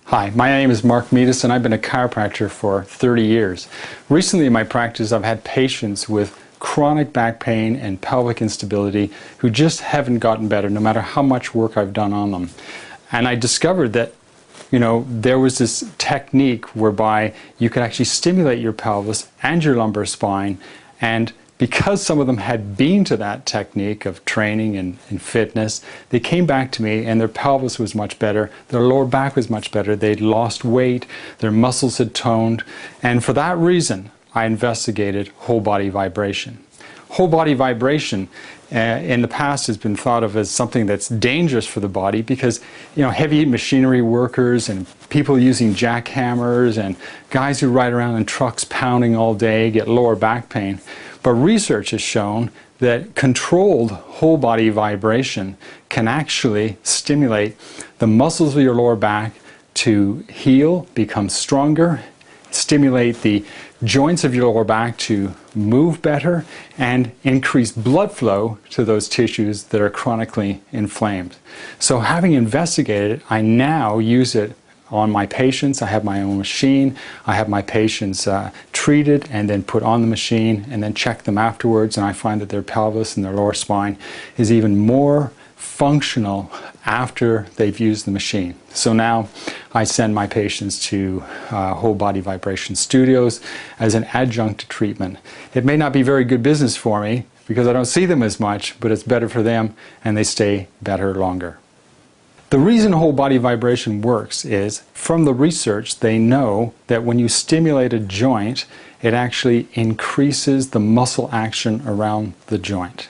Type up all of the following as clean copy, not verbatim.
Hi, my name is Metus and I've been a chiropractor for 30 years. Recently in my practice I've had patients with chronic back pain and pelvic instability who just haven't gotten better no matter how much work I've done on them. And I discovered that there was this technique whereby you could actually stimulate your pelvis and your lumbar spine, and because some of them had been to that technique of training and fitness, they came back to me and their pelvis was much better, their lower back was much better, they'd lost weight, their muscles had toned, and for that reason I investigated whole body vibration. Whole body vibration in the past has been thought of as something that's dangerous for the body because heavy machinery workers and people using jackhammers and guys who ride around in trucks pounding all day get lower back pain. But research has shown that controlled whole body vibration can actually stimulate the muscles of your lower back to heal, become stronger, stimulate the joints of your lower back to move better, and increase blood flow to those tissues that are chronically inflamed. So having investigated it, I now use it on my patients. I have my own machine. I have my patients treated and then put on the machine and then check them afterwards, and I find that their pelvis and their lower spine is even more functional after they've used the machine. So now I send my patients to whole body vibration studios as an adjunct to treatment. It may not be very good business for me because I don't see them as much, but it's better for them and they stay better longer. The reason whole body vibration works is, from the research, they know that when you stimulate a joint, it actually increases the muscle action around the joint.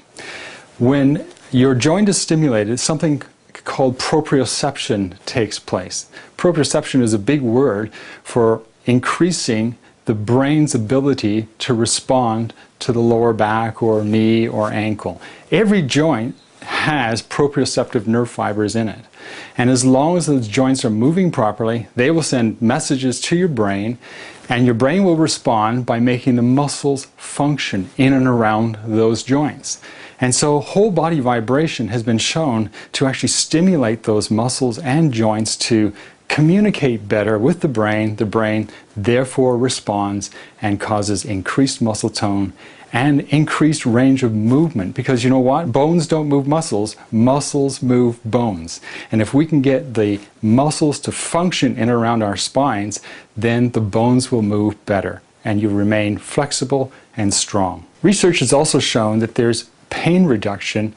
When your joint is stimulated, something called proprioception takes place. Proprioception is a big word for increasing the brain's ability to respond to the lower back or knee or ankle. Every joint has proprioceptive nerve fibers in it. And as long as those joints are moving properly, they will send messages to your brain, and your brain will respond by making the muscles function in and around those joints. And so whole body vibration has been shown to actually stimulate those muscles and joints to communicate better with the brain. The brain therefore responds and causes increased muscle tone and increased range of movement, because you know what? Bones don't move muscles, muscles move bones. And if we can get the muscles to function in and around our spines, then the bones will move better and you remain flexible and strong. Research has also shown that there's pain reduction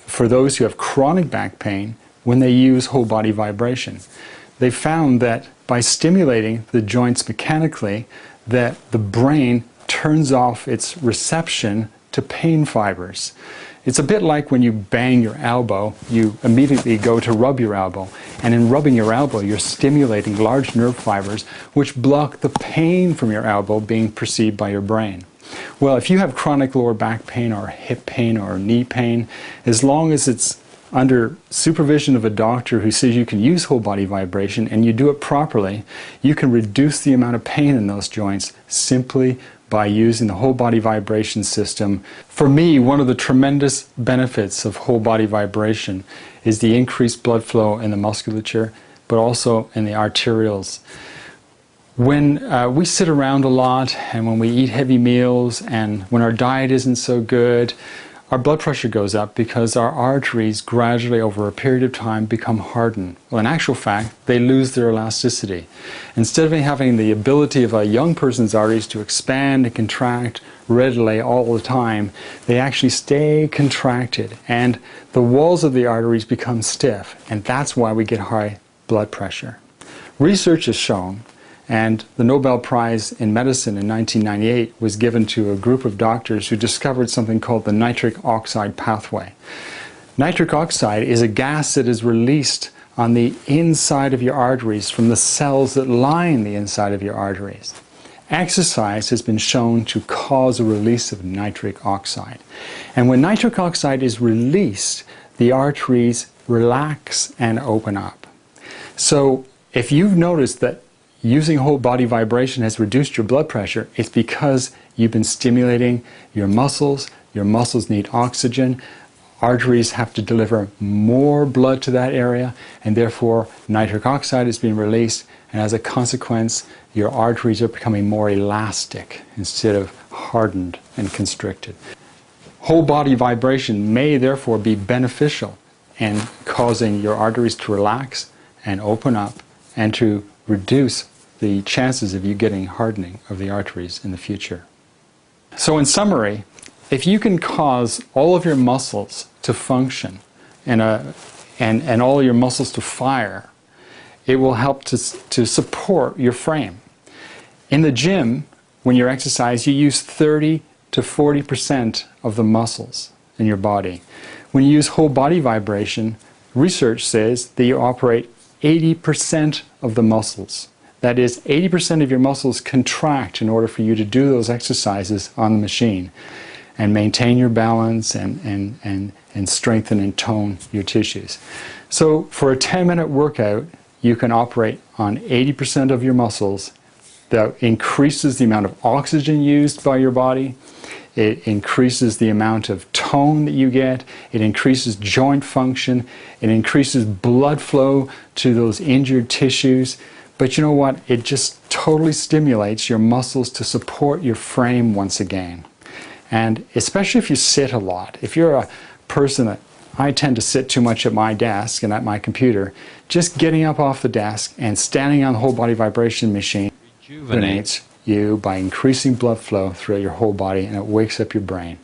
for those who have chronic back pain when they use whole body vibration. They found that by stimulating the joints mechanically, that the brain turns off its reception to pain fibers. It's a bit like when you bang your elbow, you immediately go to rub your elbow, and in rubbing your elbow you're stimulating large nerve fibers which block the pain from your elbow being perceived by your brain. Well, if you have chronic lower back pain or hip pain or knee pain, as long as it's under supervision of a doctor who says you can use whole body vibration and you do it properly, you can reduce the amount of pain in those joints simply by using the whole body vibration system. For me, one of the tremendous benefits of whole body vibration is the increased blood flow in the musculature, but also in the arterioles. When we sit around a lot and when we eat heavy meals and when our diet isn't so good, our blood pressure goes up because our arteries gradually over a period of time become hardened. Well, in actual fact, they lose their elasticity. Instead of having the ability of a young person's arteries to expand and contract readily all the time, they actually stay contracted and the walls of the arteries become stiff, and that's why we get high blood pressure. Research has shown, and the Nobel Prize in Medicine in 1998 was given to a group of doctors who discovered something called the nitric oxide pathway. Nitric oxide is a gas that is released on the inside of your arteries from the cells that line the inside of your arteries. Exercise has been shown to cause a release of nitric oxide. And when nitric oxide is released, the arteries relax and open up. So if you've noticed that using whole body vibration has reduced your blood pressure, it's because you've been stimulating your muscles need oxygen. arteries have to deliver more blood to that area, and therefore nitric oxide is being released, and as a consequence your arteries are becoming more elastic instead of hardened and constricted. Whole body vibration may therefore be beneficial in causing your arteries to relax and open up and to reduce the chances of you getting hardening of the arteries in the future. So in summary, if you can cause all of your muscles to function and all your muscles to fire, it will help to support your frame. In the gym, when you exercise, you use 30 to 40% of the muscles in your body. When you use whole body vibration, research says that you operate 80% of the muscles. That is, 80% of your muscles contract in order for you to do those exercises on the machine and maintain your balance and strengthen and tone your tissues. So for a 10-minute workout, you can operate on 80% of your muscles. That increases the amount of oxygen used by your body. It increases the amount of tone that you get. It increases joint function. It increases blood flow to those injured tissues. But you know what? It just totally stimulates your muscles to support your frame once again. And especially if you sit a lot. If you're a person that I tend to sit too much at my desk and at my computer, just getting up off the desk and standing on the whole body vibration machine rejuvenates you by increasing blood flow throughout your whole body, and it wakes up your brain.